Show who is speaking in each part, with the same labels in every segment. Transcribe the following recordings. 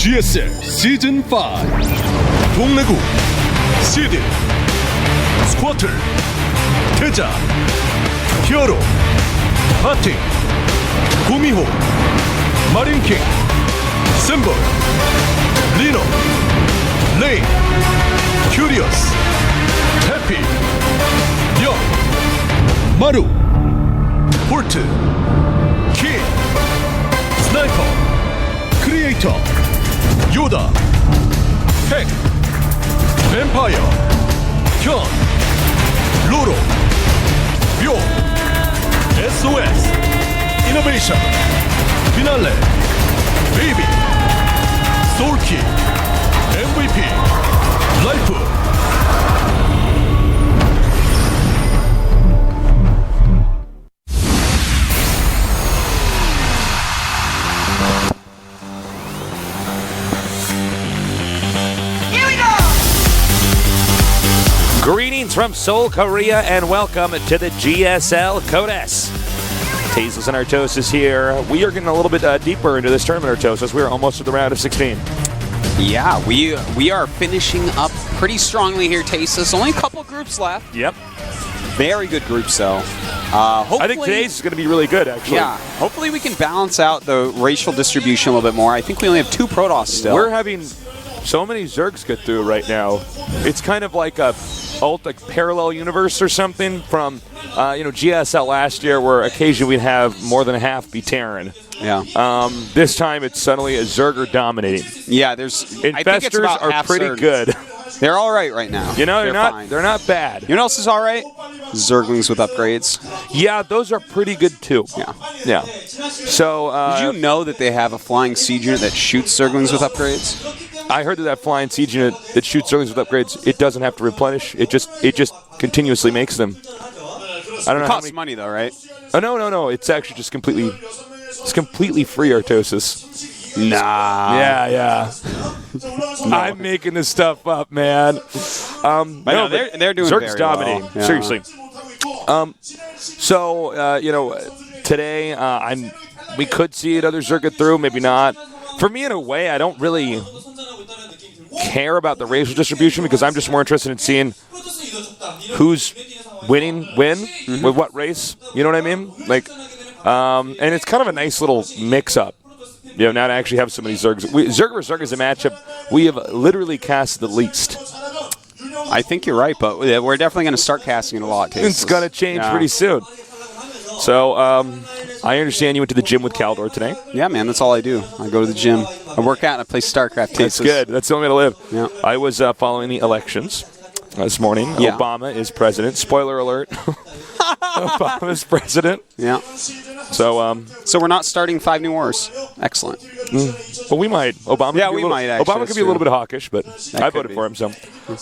Speaker 1: GSL 시즌 5 동래구 시드 스쿼트 태자 히어로 파팅 구미호 마린킹 샘벌 리노 레인 큐리어스 해피 영 마루 홀트 킹 스나이퍼 크리에이터 요다 핵 뱀파이어 현 로로 묘 SOS 이노베이션 피날레 베이비 소울키 MVP 라이프
Speaker 2: Greetings from Seoul, Korea, and welcome to the GSL Codes. Tasteless and Artosis here. We are getting a little bit deeper into this tournament, Artosis. We're almost to the round of 16.
Speaker 3: Yeah, we are finishing up pretty strongly here, Tasteless. Only a couple groups left.
Speaker 2: Yep.
Speaker 3: Very good groups, though.
Speaker 2: I think today's is going to be really good, actually.
Speaker 3: Yeah, hopefully we can balance out the racial distribution a little bit more. I think we only have 2 Protoss still.
Speaker 2: We're having so many Zergs get through right now. It's kind of like a parallel universe or something from GSL last year, where occasionally we'd have more than half be Terran.
Speaker 3: Yeah.
Speaker 2: This time it's suddenly a Zerger dominating.
Speaker 3: Yeah,
Speaker 2: Infestors are pretty
Speaker 3: Zergs.
Speaker 2: Good.
Speaker 3: They're all right now.
Speaker 2: You know,
Speaker 3: fine.
Speaker 2: They're not bad.
Speaker 3: You know what else is all right? Zerglings with upgrades.
Speaker 2: Yeah, those are pretty good too.
Speaker 3: Yeah.
Speaker 2: So
Speaker 3: did you know that they have a flying siege unit that shoots Zerglings with upgrades?
Speaker 2: I heard that flying siege unit that shoots Zerglings with upgrades, it doesn't have to replenish. It just continuously makes them. I don't know.
Speaker 3: It costs money though, right?
Speaker 2: Oh no. It's actually just completely free, Artosis.
Speaker 3: Nah.
Speaker 2: Yeah. No. I'm making this stuff up, man.
Speaker 3: No, they're doing
Speaker 2: Zerg's
Speaker 3: very
Speaker 2: dominating.
Speaker 3: well. Yeah.
Speaker 2: Seriously. Today we could see another Zerg get through, maybe not. For me, in a way, I don't really care about the racial distribution because I'm just more interested in seeing who's win with what race. You know what I mean? Like, and it's kind of a nice little mix-up. Now to actually have so many Zergs. Zerg vs. Zerg is a matchup we have literally cast the least.
Speaker 3: I think you're right, but we're definitely going to start casting it a lot.
Speaker 2: It's going to change pretty soon. So, I understand you went to the gym with Caldor today.
Speaker 3: Yeah, man, that's all I do. I go to the gym, I work out, and I play StarCraft.
Speaker 2: That's good. That's the only way to live.
Speaker 3: Yeah.
Speaker 2: I was following the elections this morning.
Speaker 3: Yeah.
Speaker 2: Obama is president. Spoiler alert. Obama is president.
Speaker 3: Yeah.
Speaker 2: So
Speaker 3: we're not starting 5 new wars. Excellent.
Speaker 2: Well, we might. Obama.
Speaker 3: Yeah, we might. Actually,
Speaker 2: Obama could be a little bit hawkish, but I voted for him, so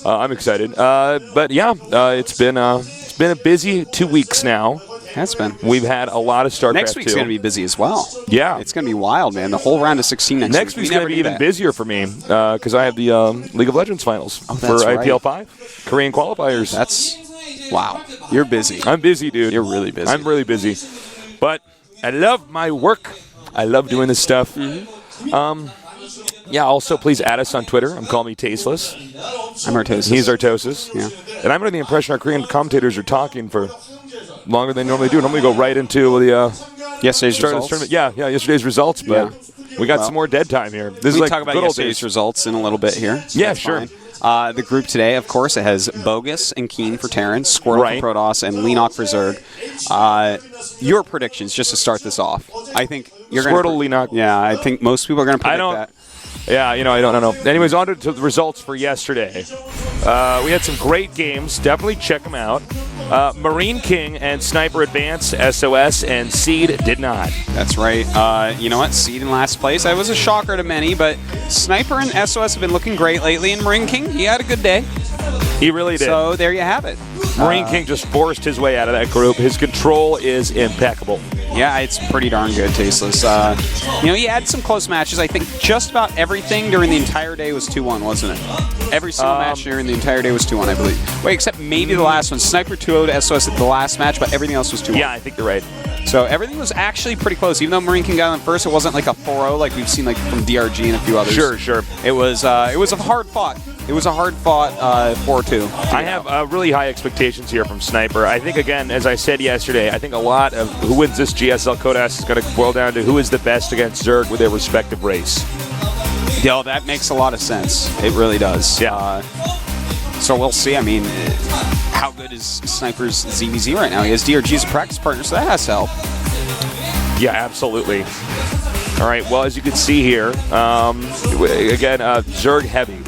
Speaker 2: I'm excited. But yeah, it's been a busy 2 weeks now.
Speaker 3: Has been.
Speaker 2: We've had a lot of StarCraft.
Speaker 3: Next week's going to be busy as well.
Speaker 2: Yeah.
Speaker 3: It's going to be wild, man. The whole round of 16 next week.
Speaker 2: Next week's going to be even busier for me because I have the League of Legends finals for IPL 5, Korean qualifiers.
Speaker 3: Wow. You're busy.
Speaker 2: I'm busy, dude.
Speaker 3: You're really busy.
Speaker 2: I'm really busy. But I love my work. I love doing this stuff. Yeah, also please add us on Twitter. I'm calling me Tasteless.
Speaker 3: I'm Artosis.
Speaker 2: He's Artosis.
Speaker 3: Yeah.
Speaker 2: And I'm under the impression our Korean commentators are talking for longer than they normally do. Normally go right into the
Speaker 3: yesterday's results.
Speaker 2: Tournament. Yeah, yesterday's results, but we got some more dead time here. This is like
Speaker 3: talk about
Speaker 2: good old
Speaker 3: yesterday's
Speaker 2: days.
Speaker 3: results in a little bit here.
Speaker 2: Yeah,
Speaker 3: That's
Speaker 2: sure.
Speaker 3: fine. The group today, of course, it has Bogus and Keen for Terran, Squirtle for Protoss, and Leenock for Zerg. Your predictions, just to start this off. I think you're going to...
Speaker 2: Squirtle, Leenock.
Speaker 3: Yeah, I think most people are going to predict that.
Speaker 2: Yeah, I don't know. Anyways, on to the results for yesterday. We had some great games. Definitely check them out. Marine King and Sniper advanced. SOS and Seed did not.
Speaker 3: That's right. You know what? Seed in last place. That was a shocker to many, but Sniper and SOS have been looking great lately, and Marine King, he had a good day.
Speaker 2: He really did.
Speaker 3: So there you have it.
Speaker 2: Marine King just forced his way out of that group. His control is impeccable.
Speaker 3: Yeah, it's pretty darn good, Tasteless. He had some close matches. I think just about everything during the entire day was 2-1, wasn't it? Every single match during the entire day was 2-1, I believe. Wait, except maybe the last one. Sniper 2-0 to SOS at the last match, but everything else was 2-1.
Speaker 2: Yeah, I think you're right.
Speaker 3: So everything was actually pretty close. Even though Marine King got on first, it wasn't like a 4-0 like we've seen like from DRG and a few others.
Speaker 2: Sure.
Speaker 3: It was a hard fought. It was a hard fought 4-2.
Speaker 2: I have really high expectations here from Sniper. I think, again, as I said yesterday, I think a lot of who wins this GSL Codas is going to boil down to who is the best against Zerg with their respective race.
Speaker 3: Yo, that makes a lot of sense. It really does.
Speaker 2: Yeah.
Speaker 3: So we'll see. I mean, how good is Sniper's ZVZ right now? He has DRG as a practice partner, so that has to help.
Speaker 2: Yeah, absolutely. All right, well, as you can see here, again, Zerg heavy.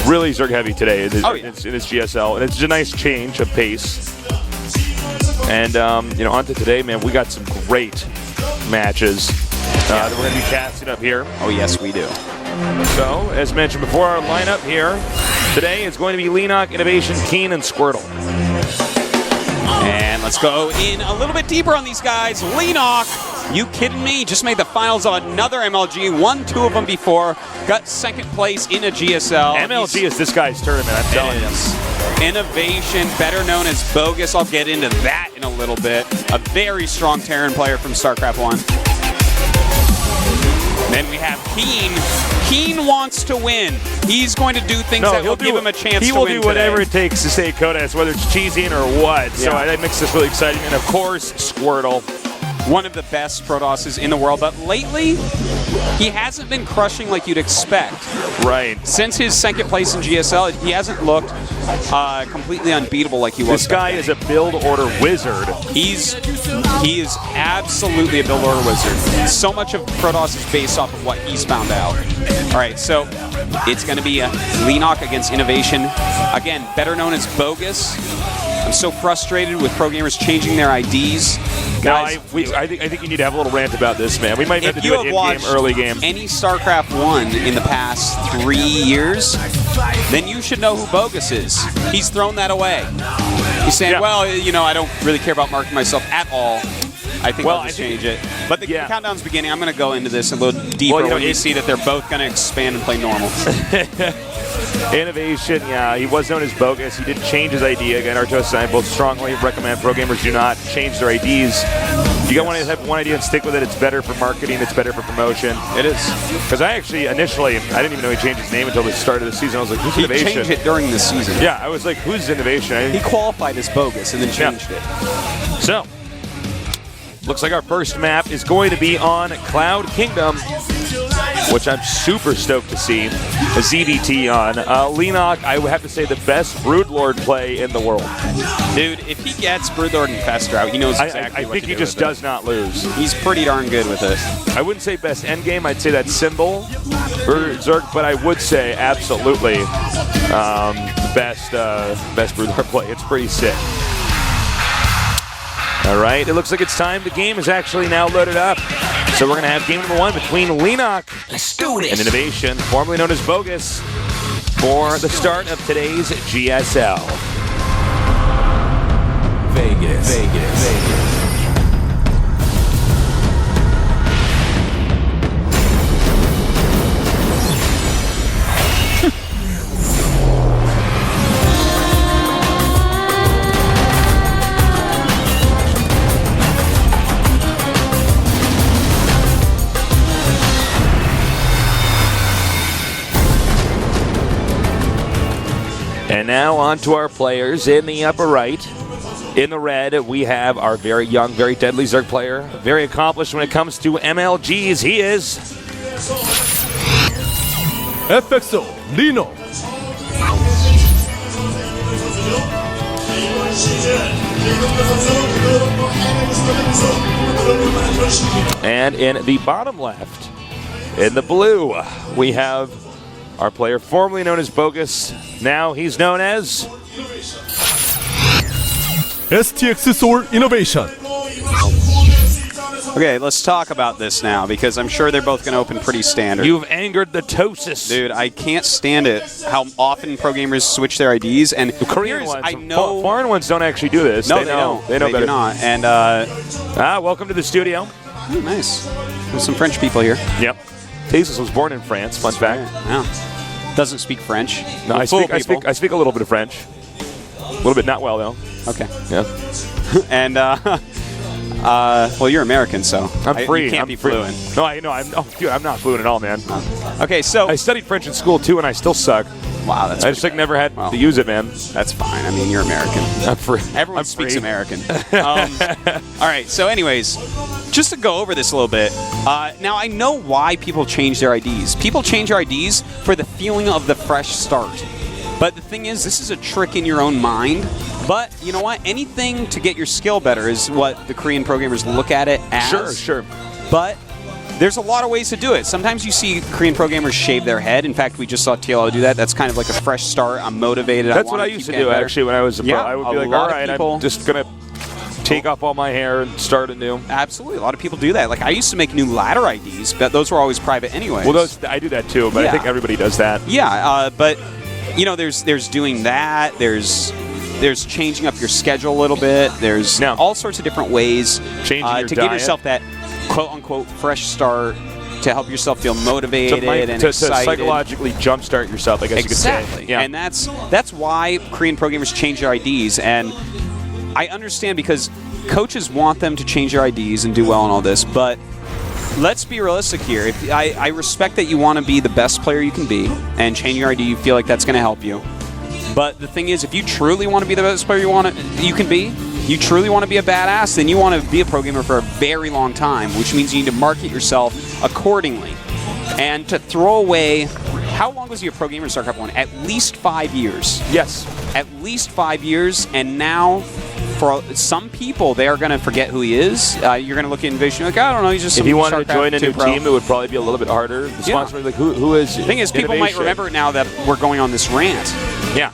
Speaker 2: Really Zerg heavy today in this GSL, and it's a nice change of pace. And, on to today, man, we got some great matches that we're going to be casting up here.
Speaker 3: Oh, yes, we do.
Speaker 2: So, as mentioned before, our lineup here today is going to be Leenock, Innovation, Keen, and Squirtle.
Speaker 3: And let's go in a little bit deeper on these guys. Leenock, you kidding me? Just made the finals of another MLG. Won 2 of them before. Got second place in a GSL.
Speaker 2: MLG is this guy's tournament, I'm telling you.
Speaker 3: Innovation, better known as Bogus. I'll get into that in a little bit. A very strong Terran player from StarCraft 1. Then we have Keen. Keen wants to win. He's going to do things that will give him a chance to win.
Speaker 2: He will do whatever it takes to stay Codas, whether it's cheesing or what. So that makes this really exciting. And of course, Squirtle.
Speaker 3: One of the best Protosses in the world, but lately he hasn't been crushing like you'd expect.
Speaker 2: Right.
Speaker 3: Since his second place in GSL, he hasn't looked completely unbeatable like he was.
Speaker 2: This guy is a build order wizard.
Speaker 3: He is absolutely a build order wizard. So much of Protoss is based off of what he's found out. All right, so it's going to be a Leenock against Innovation. Again, better known as Bogus. I'm so frustrated with pro gamers changing their IDs. Guys,
Speaker 2: I think you need to have a little rant about this, man. We might have to do it in-game, early game.
Speaker 3: Any StarCraft 1 in the past 3 years, then you should know who Bogus is. He's thrown that away. He's saying, well, I don't really care about marking myself at all. I think I'll just change it. But the countdown's beginning. I'm going to go into this a little deeper when you see that they're both going to expand and play normal.
Speaker 2: Innovation, he was known as Bogus. He did change his ID. Again, Artos and I both strongly recommend pro gamers do not change their IDs. You got one idea and stick with it. It's better for marketing. It's better for promotion.
Speaker 3: It is.
Speaker 2: Because I didn't even know he changed his name until the start of the season. I was like, who's Innovation?
Speaker 3: He changed it during the season.
Speaker 2: Yeah, I was like, who's Innovation?
Speaker 3: He qualified as Bogus and then changed it.
Speaker 2: So, looks like our first map is going to be on Cloud Kingdom, which I'm super stoked to see a ZVT on. Leenock, I would have to say, the best Broodlord play in the world.
Speaker 3: Dude, if he gets Broodlord and Fester out, he knows exactly what to do.
Speaker 2: I think he just does not lose.
Speaker 3: He's pretty darn good with it.
Speaker 2: I wouldn't say best endgame. I'd say that's Symbol or Zerg, but I would say absolutely best Broodlord play. It's pretty sick. All right, it looks like it's time. The game is actually now loaded up. So we're going to have game number 1 between Leenock and Innovation, formerly known as Bogus, for the start of today's GSL. Vegas. And now on to our players in the upper right. In the red, we have our very young, very deadly Zerg player. Very accomplished when it comes to MLGs. He is
Speaker 1: FXO Leenock.
Speaker 2: And in the bottom left, in the blue, we have our player formerly known as Bogus. Now he's known as
Speaker 1: STX Soul Innovation.
Speaker 3: Okay, let's talk about this now because I'm sure they're both going to open pretty standard.
Speaker 2: You've angered the Tosis.
Speaker 3: Dude, I can't stand it how often pro gamers switch their IDs. And
Speaker 2: the Korean ones,
Speaker 3: I know
Speaker 2: foreign ones don't actually do this.
Speaker 3: No, they don't.
Speaker 2: They know better.
Speaker 3: Do not. And
Speaker 2: welcome to the studio.
Speaker 3: Oh, nice. There's some French people here.
Speaker 2: Yep. Tosis was born in France. Fun fact.
Speaker 3: Wow. Doesn't speak French.
Speaker 2: No, I speak a little bit of French. A little bit, not well though.
Speaker 3: Okay.
Speaker 2: Yeah.
Speaker 3: And Well, you're American, so
Speaker 2: I'm free.
Speaker 3: You can't
Speaker 2: I'm
Speaker 3: be
Speaker 2: free.
Speaker 3: fluent.
Speaker 2: No, I know. I'm not fluent at all, man.
Speaker 3: Okay, so
Speaker 2: I studied French in school too, and I still suck.
Speaker 3: wow, that's
Speaker 2: I just
Speaker 3: pretty
Speaker 2: never had
Speaker 3: Well.
Speaker 2: to use it, man.
Speaker 3: That's fine. I mean, you're American.
Speaker 2: I'm free.
Speaker 3: Everyone
Speaker 2: I'm
Speaker 3: speaks
Speaker 2: free.
Speaker 3: American. All right, so anyways, just to go over this a little bit, now I know why people change their IDs. People change their IDs for the feeling of the fresh start. But the thing is, this is a trick in your own mind. But you know what? Anything to get your skill better is what the Korean programmers look at it as.
Speaker 2: Sure.
Speaker 3: But there's a lot of ways to do it. Sometimes you see Korean programmers shave their head. In fact, we just saw TLO do that. That's kind of like a fresh start. I'm motivated.
Speaker 2: That's what I used to do, actually, when I was a pro.
Speaker 3: Yeah,
Speaker 2: I would be
Speaker 3: a
Speaker 2: like,
Speaker 3: lot
Speaker 2: all
Speaker 3: of
Speaker 2: right,
Speaker 3: people-
Speaker 2: I'm just going to take off all my hair and start anew.
Speaker 3: Absolutely. A lot of people do that. Like, I used to make new ladder IDs, but those were always private anyway.
Speaker 2: Well, I do that too, but I
Speaker 3: Yeah.
Speaker 2: think everybody does that.
Speaker 3: Yeah, but you know, there's doing that. There's changing up your schedule a little bit. There's
Speaker 2: Now,
Speaker 3: all sorts of different ways
Speaker 2: changing your
Speaker 3: to
Speaker 2: diet.
Speaker 3: give yourself that quote unquote fresh start, to help yourself feel motivated and
Speaker 2: to
Speaker 3: excited.
Speaker 2: psychologically jumpstart yourself, I guess
Speaker 3: Exactly.
Speaker 2: you could say. Yeah.
Speaker 3: And that's why Korean programmers change their IDs. And I understand, because coaches want them to change their IDs and do well in all this, but let's be realistic here. If I respect that you want to be the best player you can be, and changing your ID, you feel like that's going to help you. But the thing is, if you truly want to be the best player you can be, you truly want to be a badass, then you want to be a pro gamer for a very long time, which means you need to market yourself accordingly. And to throw away, how long was you a pro gamer in StarCraft 1? At least 5 years.
Speaker 2: Yes.
Speaker 3: At least 5 years, and now for some people, they are going to forget who he is. You're going to look at Invasion, like, I don't know, he's just
Speaker 2: If
Speaker 3: some
Speaker 2: you wanted to
Speaker 3: StarCraft
Speaker 2: join a
Speaker 3: 2
Speaker 2: new
Speaker 3: pro.
Speaker 2: team, it would probably be a little bit harder. The sponsor would be like, who is
Speaker 3: The thing is, people might remember it now that we're going on this rant.
Speaker 2: Yeah.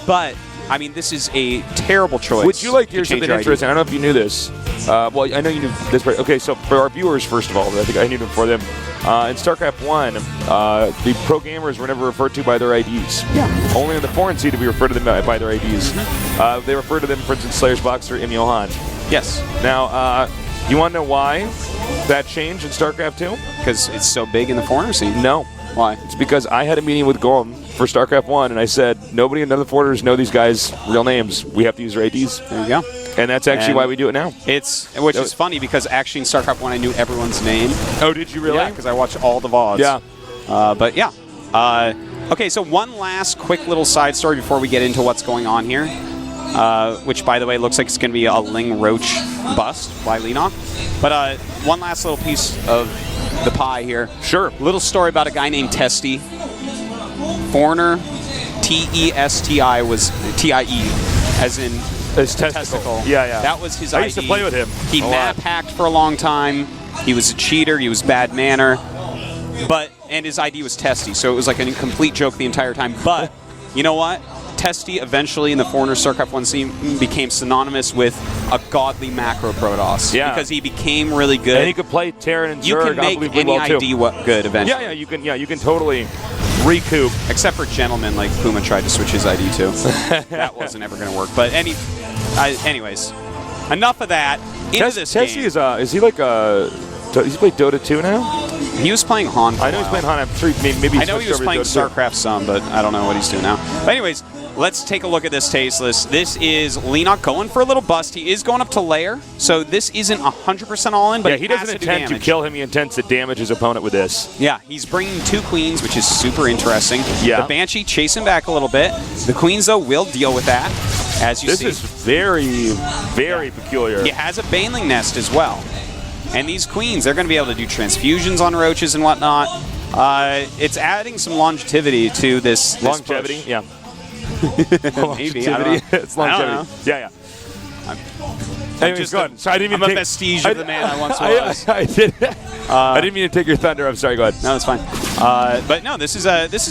Speaker 3: But, I mean, this is a terrible choice.
Speaker 2: Would you like to hear
Speaker 3: change
Speaker 2: something
Speaker 3: your ID.
Speaker 2: interesting? I don't know if you knew this. Well, I know you knew this part. Okay, so for our viewers, first of all, I think I knew before them. In StarCraft 1, the pro gamers were never referred to by their IDs.
Speaker 3: Yeah.
Speaker 2: Only in the foreign scene do we refer to them by their IDs. They refer to them, for instance, Slayer's Boxer, Im Johan.
Speaker 3: Yes.
Speaker 2: Now, you want to know why that changed in StarCraft 2?
Speaker 3: Because it's so big in the foreigner scene.
Speaker 2: No.
Speaker 3: Why?
Speaker 2: It's because I had a meeting with GOM for StarCraft 1, and I said, nobody in the other foreigners know these guys' real names. We have to use their IDs.
Speaker 3: There you go.
Speaker 2: And that's actually why we do it now.
Speaker 3: Which is funny, because actually in StarCraft 1 I knew everyone's name.
Speaker 2: Oh, did you really?
Speaker 3: Yeah, because I watched all the VODs.
Speaker 2: Yeah.
Speaker 3: But yeah. Okay, so one last quick little side story before we get into what's going on here. Which, by the way, looks like it's going to be a Ling Roach bust by Leenock. But one last little piece of the pie here.
Speaker 2: Sure.
Speaker 3: Little story about a guy named Testy. Foreigner, T-E-S-T-I was T-I-E, as in
Speaker 2: His testicle. Yeah.
Speaker 3: That was his
Speaker 2: I
Speaker 3: ID.
Speaker 2: used to play with him.
Speaker 3: He
Speaker 2: a lot.
Speaker 3: map hacked for a long time. He was a cheater. He was bad manner. And his ID was Testy, so it was like a complete joke the entire time. But you know what? Testy eventually in the Foreigner StarCraft 1 scene became synonymous with a godly macro Protoss.
Speaker 2: Yeah.
Speaker 3: Because he became really good.
Speaker 2: And he could play Terran and
Speaker 3: you
Speaker 2: Zerg
Speaker 3: can make
Speaker 2: unbelievably
Speaker 3: any
Speaker 2: well, too.
Speaker 3: ID good eventually.
Speaker 2: Yeah, you can totally recoup.
Speaker 3: Except for gentlemen like Puma tried to switch his ID to. That wasn't ever going to work. But anyways, enough of that. Into this
Speaker 2: Tessie
Speaker 3: game.
Speaker 2: is he like he's played Dota 2 now?
Speaker 3: He was playing Han for a
Speaker 2: I know he's
Speaker 3: while.
Speaker 2: playing Han. I'm sure maybe
Speaker 3: I know he was
Speaker 2: switched over
Speaker 3: playing
Speaker 2: to Dota 2.
Speaker 3: StarCraft some, but I don't know what he's doing now. But anyways, let's take a look at this taste list. This is Leenock going for a little bust. He is going up to layer, so this isn't 100% all in, but
Speaker 2: Yeah, he doesn't intend to kill him. He intends to damage his opponent with this.
Speaker 3: Yeah, he's bringing 2 queens, which is super interesting.
Speaker 2: Yeah.
Speaker 3: The Banshee chasing back a little bit. The queens, though, will deal with that, as you see.
Speaker 2: This is very, very peculiar.
Speaker 3: He has a Baneling nest as well. And these queens, they're going to be able to do transfusions on roaches and whatnot. It's adding some longevity to this
Speaker 2: Longevity,
Speaker 3: push.
Speaker 2: yeah.
Speaker 3: Maybe, I don't know.
Speaker 2: It's
Speaker 3: I don't
Speaker 2: longevity. Yeah.
Speaker 3: I'm
Speaker 2: Anyways,
Speaker 3: just
Speaker 2: go ahead. Sorry, I didn't
Speaker 3: I'm
Speaker 2: mean
Speaker 3: a
Speaker 2: to
Speaker 3: vestige of the man I once was.
Speaker 2: I didn't mean to take your thunder. I'm sorry. Go ahead.
Speaker 3: No, it's fine. But no, this is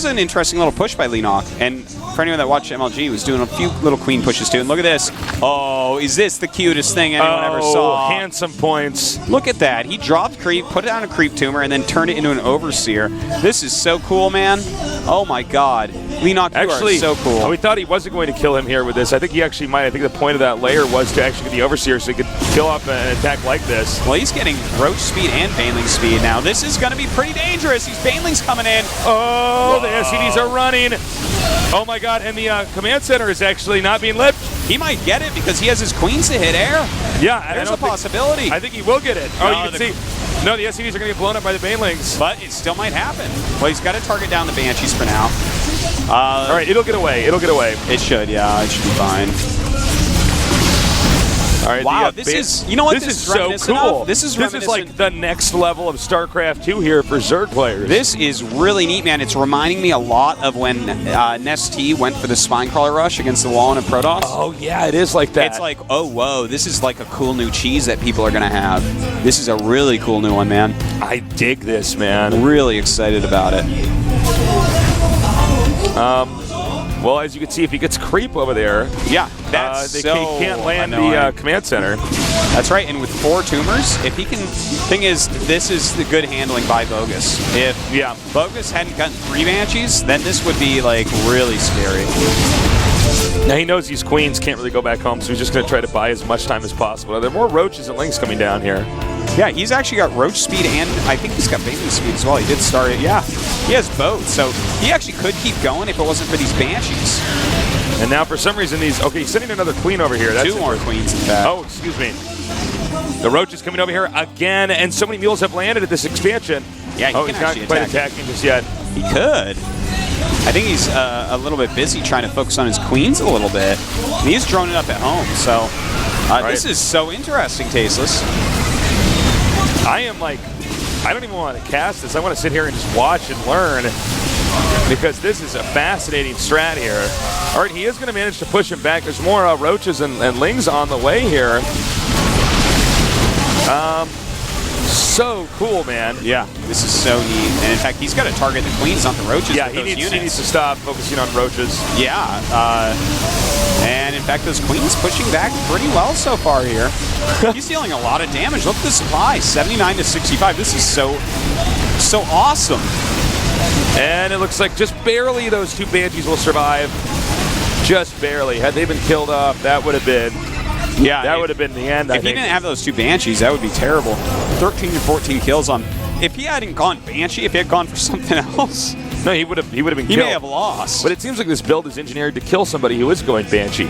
Speaker 3: an interesting little push by Leenock. And for anyone that watched MLG, he was doing a few little queen pushes too. And look at this. Oh, is this the cutest thing anyone ever saw?
Speaker 2: Handsome points.
Speaker 3: Look at that. He dropped creep, put down a creep tumor, and then turned it into an overseer. This is so cool, man. Oh my God. Leenock, you
Speaker 2: Actually,
Speaker 3: are so cool.
Speaker 2: we thought he wasn't going to kill him here with this. I think he actually might. I think the point of that layer was to actually get the overseer so he could kill off an attack like this.
Speaker 3: Well, he's getting roach speed and baneling speed now. This is going to be pretty dangerous. These banelings coming in.
Speaker 2: Oh, the SCDs are running. Oh my God, and the command center is actually not being lit.
Speaker 3: He might get it because he has his queens to hit air.
Speaker 2: Yeah,
Speaker 3: There's a possibility.
Speaker 2: I think he will get it.
Speaker 3: No,
Speaker 2: You can see. No, the SCVs are going to get blown up by the Banelings.
Speaker 3: But it still might happen. Well, he's got to target down the Banshees for now.
Speaker 2: All right, it'll get away. It'll get away.
Speaker 3: It should, yeah. It should be fine.
Speaker 2: All right,
Speaker 3: Wow, this is, you know what
Speaker 2: this
Speaker 3: this
Speaker 2: is
Speaker 3: is
Speaker 2: so
Speaker 3: reminiscent
Speaker 2: cool.
Speaker 3: of? This is
Speaker 2: like the next level of StarCraft 2 here for Zerg players.
Speaker 3: This is really neat, man. It's reminding me a lot of when Nestea went for the Spinecrawler rush against the Wallen and Protoss.
Speaker 2: Oh, yeah, it is like that.
Speaker 3: It's like, oh, whoa, this is like a cool new cheese that people are going to have. This is a really cool new one, man.
Speaker 2: I dig this, man.
Speaker 3: Really excited about it.
Speaker 2: Well, as you can see, if he gets creep over there,
Speaker 3: Yeah, that's
Speaker 2: he
Speaker 3: so
Speaker 2: can't land
Speaker 3: annoying.
Speaker 2: the command center.
Speaker 3: That's right, and with 4 tumors, if he can... Thing is, this is the good handling by Bogus. If Bogus hadn't gotten 3 Banshees, then this would be, like, really scary.
Speaker 2: Now, he knows these queens can't really go back home, so he's just going to try to buy as much time as possible. Now, there are more roaches and lings coming down here.
Speaker 3: Yeah, he's actually got roach speed, and I think he's got baneling speed as well. He did start it. Yeah, he has both, so he actually could keep going if it wasn't for these Banshees.
Speaker 2: And now, for some reason, he's sending another queen over here. That's
Speaker 3: 2 more queens, in fact.
Speaker 2: Oh, excuse me. The roach is coming over here again, and so many mules have landed at this expansion.
Speaker 3: Yeah, he can
Speaker 2: he's not
Speaker 3: actually
Speaker 2: quite
Speaker 3: attack.
Speaker 2: attacking just yet.
Speaker 3: He could. I think he's a little bit busy trying to focus on his queens a little bit. And he's droning up at home, so this is so interesting, Tasteless.
Speaker 2: I am like, I don't even want to cast this. I want to sit here and just watch and learn because this is a fascinating strat here. All right, he is going to manage to push him back. There's more roaches and lings on the way here. So cool, man.
Speaker 3: Yeah, this is so neat. And in fact, he's got to target the queens, not the roaches.
Speaker 2: Yeah,
Speaker 3: with
Speaker 2: he
Speaker 3: those
Speaker 2: needs to stop focusing on roaches.
Speaker 3: Yeah, and in fact, those queens pushing back pretty well so far here. He's dealing a lot of damage. Look at the supply, 79 to 65. This is so awesome.
Speaker 2: And it looks like just barely those 2 Banshees will survive. Just barely. Had they been killed off, that would have been...
Speaker 3: Yeah,
Speaker 2: that would have been the end.
Speaker 3: If he didn't have those 2 Banshees, that would be terrible. 13 to 14 kills on. If he hadn't gone Banshee, if he had gone for something else,
Speaker 2: no, he would have been killed.
Speaker 3: He may have lost.
Speaker 2: But it seems like this build is engineered to kill somebody who is going Banshee.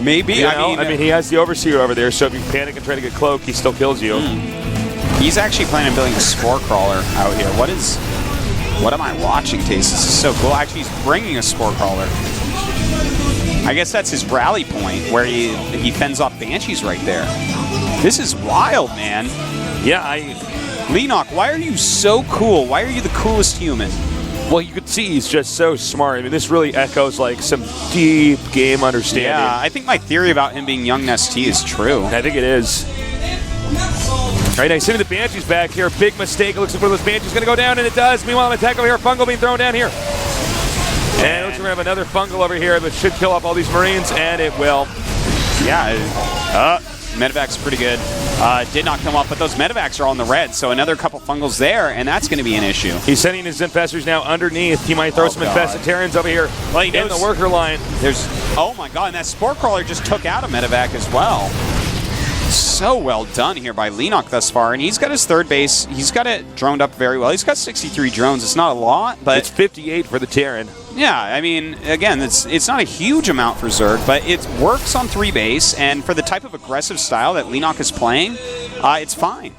Speaker 3: Maybe.
Speaker 2: You know? I mean, he has the Overseer over there, so if you panic and try to get Cloak, he still kills you.
Speaker 3: He's actually planning on building a Spore Crawler out here. What am I watching, Taste? This is so cool. Actually, he's bringing a Spore Crawler. I guess that's his rally point, where he fends off Banshees right there. This is wild, man.
Speaker 2: Yeah,
Speaker 3: Leenock, why are you so cool? Why are you the coolest human?
Speaker 2: Well, you could see he's just so smart. I mean, this really echoes like some deep game understanding.
Speaker 3: Yeah, I think my theory about him being young Nestea is true.
Speaker 2: I think it is. All right, now he's sending the Banshees back here. Big mistake. It looks like one of those Banshees going to go down, and it does. Meanwhile, an attack over here. Fungal being thrown down here. And it looks like we're going to have another Fungal over here that should kill off all these Marines, and it will.
Speaker 3: Yeah, Medevac's pretty good. Did not come off, but those Medevacs are on the red, so another couple Fungals there, and that's going to be an issue.
Speaker 2: He's sending his Infestors now underneath. He might throw some Infested Terrans over here in the worker line.
Speaker 3: Oh my god, and that Spore Crawler just took out a Medevac as well. So well done here by Leenock thus far, and he's got his 3rd base. He's got it droned up very well. He's got 63 drones. It's not a lot, but
Speaker 2: it's 58 for the Terran.
Speaker 3: Yeah, I mean, again, it's not a huge amount for Zerg, but it works on 3 base, and for the type of aggressive style that Leenock is playing, it's fine.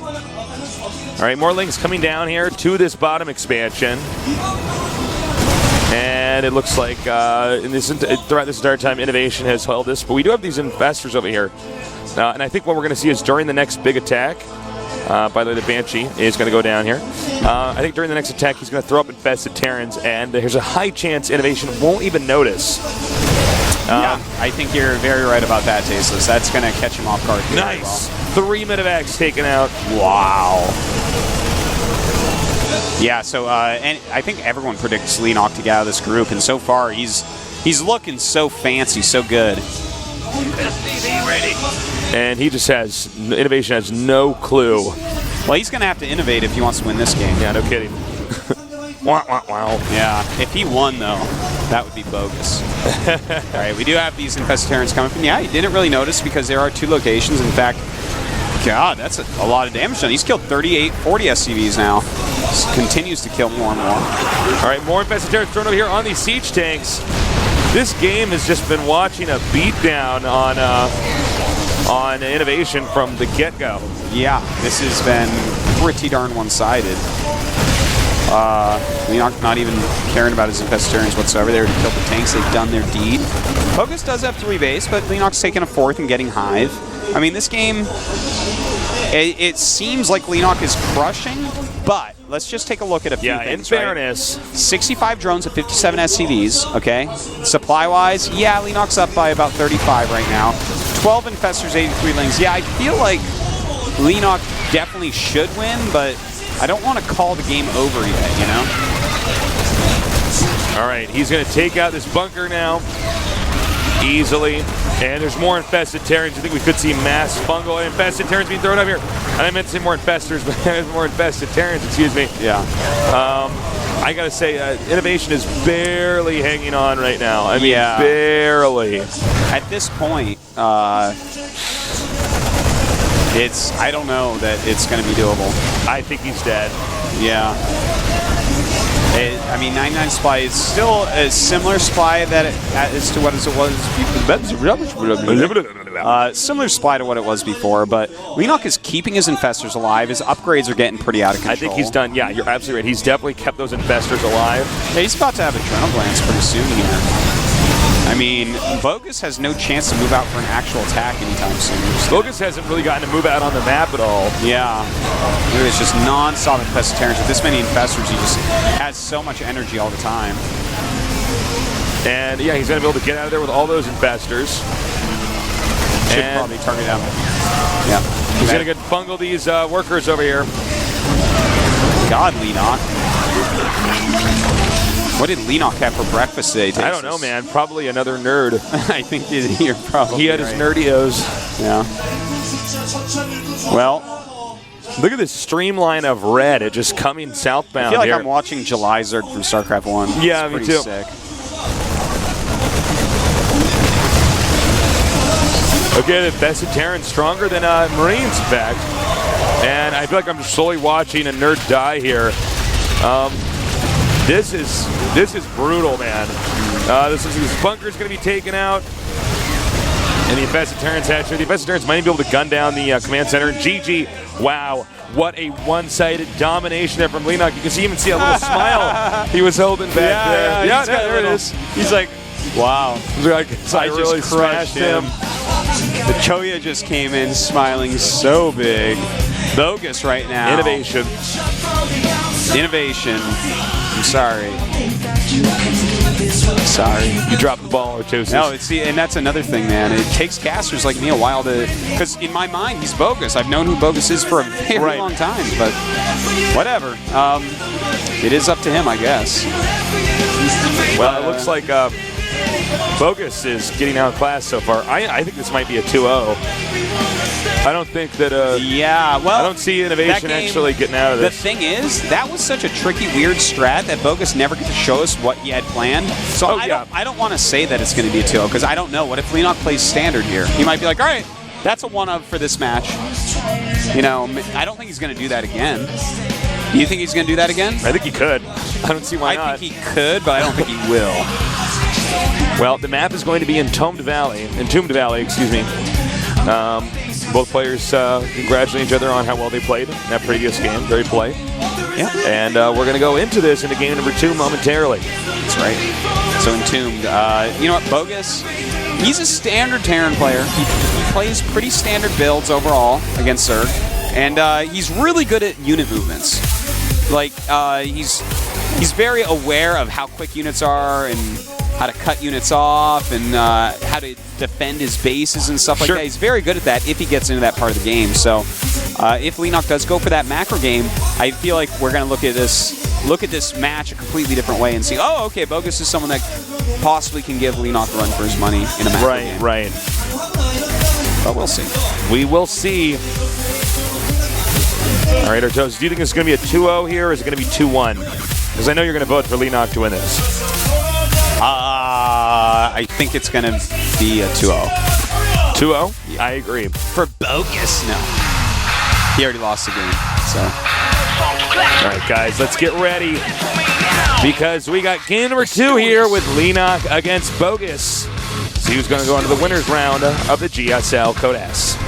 Speaker 2: All right, more Lings coming down here to this bottom expansion. And it looks like throughout this entire time, Innovation has held this. But we do have these Infestors over here. And I think what we're going to see is during the next big attack, by the way, the Banshee is going to go down here. I think during the next attack, he's going to throw up Infested Terrans, and there's a high chance Innovation won't even notice.
Speaker 3: Yeah, I think you're very right about that, Tasteless. That's going to catch him off guard.
Speaker 2: Nice. 3 Medevacs taken out.
Speaker 3: Wow. Yeah, so and I think everyone predicts Leenock to get out of this group, and so far he's looking so fancy, so good.
Speaker 2: And he just has, Innovation has no clue.
Speaker 3: Well, he's going to have to innovate if he wants to win this game.
Speaker 2: Yeah, no kidding. Wow.
Speaker 3: Yeah, if he won, though, that would be bogus. All right, we do have these Infested Terrans coming from. Yeah, he didn't really notice because there are 2 locations. In fact, God, that's a lot of damage done. He's killed 40 SCVs now. Just continues to kill more and more.
Speaker 2: All right, more Infested Terrans thrown over here on these siege tanks. This game has just been watching a beatdown on Innovation from the get-go.
Speaker 3: Yeah, this has been pretty darn one-sided. Leenock not even caring about his Infestarians whatsoever. They already killed the tanks. They've done their deed. Bogus does have 3 base, but Leenock's taking a 4th and getting Hive. I mean, this game, it seems like Leenock is crushing, but let's just take a look at a few things,
Speaker 2: in fairness.
Speaker 3: Right? 65 drones at 57 SCVs, okay? Supply-wise, yeah, Leenock's up by about 35 right now. 12 Infestors, 83 Lings. Yeah, I feel like Leenock definitely should win, but I don't want to call the game over yet, you know?
Speaker 2: All right, he's going to take out this bunker now easily. And there's more Infested Terrans. I think we could see mass fungal Infested Terrans being thrown up here. And I meant to say more Infestors, but there's more Infested Terrans, excuse me.
Speaker 3: Yeah.
Speaker 2: I got to say, Innovation is barely hanging on right now. I mean, barely.
Speaker 3: At this point, I don't know that it's going to be doable.
Speaker 2: I think he's dead.
Speaker 3: Yeah. I mean, 99 supply is still a similar supply as to what it was before. Similar supply to what it was before, but Leenock is keeping his Infestors alive. His upgrades are getting pretty out of control.
Speaker 2: I think he's done. Yeah, you're absolutely right. He's definitely kept those Infestors alive.
Speaker 3: Yeah, he's about to have Adrenal Glands pretty soon here. I mean, Bogus has no chance to move out for an actual attack anytime soon.
Speaker 2: Bogus hasn't really gotten to move out on the map at all.
Speaker 3: Yeah. It's just non-stop Infested Terrans. With this many Infestors, he just has so much energy all the time.
Speaker 2: And yeah, he's going to be able to get out of there with all those Infestors.
Speaker 3: Should probably target him. Yeah.
Speaker 2: He's going to get fungal these workers over here.
Speaker 3: God, Leenock. What did Leenock have for breakfast today, Texas?
Speaker 2: I don't know, man. Probably another nerd.
Speaker 3: I think you're probably
Speaker 2: He had his nerdios.
Speaker 3: Yeah. Well,
Speaker 2: look at this streamline of red. It just coming southbound.
Speaker 3: I feel like
Speaker 2: here.
Speaker 3: I'm watching July Zerg from StarCraft 1.
Speaker 2: Yeah,
Speaker 3: it's
Speaker 2: me
Speaker 3: pretty
Speaker 2: too.
Speaker 3: Sick.
Speaker 2: Okay, the Infested Terran stronger than Marines, in fact. And I feel like I'm just slowly watching a nerd die here. This is brutal, man. This bunker's going to be taken out. And the Infested Terrans hatchery. The Infested Terrans might be able to gun down the command center. And GG, wow, what a one-sided domination there from Leenock. You can even see a little smile he was holding back there.
Speaker 3: Yeah,
Speaker 2: there it is.
Speaker 3: He's like, wow.
Speaker 2: Like, I really
Speaker 3: just crushed him. The Choya just came in smiling so big. Bogus right now.
Speaker 2: Innovation.
Speaker 3: I'm sorry.
Speaker 2: You dropped the ball, Artosis.
Speaker 3: No, and that's another thing, man. It takes casters like me a while to, because in my mind he's Bogus. I've known who Bogus is for a very long time, but whatever. It is up to him, I guess.
Speaker 2: Well, it looks like Bogus is getting outclassed so far. I think this might be a 2-0. I don't think that. I don't see Innovation actually getting out of this.
Speaker 3: The thing is, that was such a tricky, weird strat that Bogus never got to show us what he had planned. So I don't want to say that it's going to be a 2-0 because I don't know. What if Leenock plays standard here? He might be like, all right, that's a 1-up for this match. You know, I don't think he's going to do that again. Do you think he's going to do that again?
Speaker 2: I think he could. I don't see why not.
Speaker 3: I think he could, but I don't think he will.
Speaker 2: Well, the map is going to be Entombed Valley, excuse me. Both players congratulating each other on how well they played in that previous game. Very polite.
Speaker 3: Yeah.
Speaker 2: And we're going to go into this into game number 2 momentarily.
Speaker 3: That's right. So Entombed. You know what? Bogus, he's a standard Terran player. He plays pretty standard builds overall against Zerg. And he's really good at unit movements. Like, he's very aware of how quick units are and how to cut units off and how to defend his bases and stuff like that. He's very good at that if he gets into that part of the game. So if Leenock does go for that macro game, I feel like we're going to look at this match a completely different way and see, oh, okay, Bogus is someone that possibly can give Leenock a run for his money in a macro game.
Speaker 2: Right.
Speaker 3: But we'll see.
Speaker 2: We will see. All right, Artos, do you think it's going to be a 2-0 here or is it going to be 2-1? Because I know you're going to vote for Leenock to win this.
Speaker 3: I think it's going to be a 2-0.
Speaker 2: 2-0? Yeah. I agree.
Speaker 3: For Bogus? No. He already lost the game, so.
Speaker 2: All right, guys, let's get ready. because we got game number 2 here with Leenock against Bogus. See who's going to go into the winners round of the GSL Code S.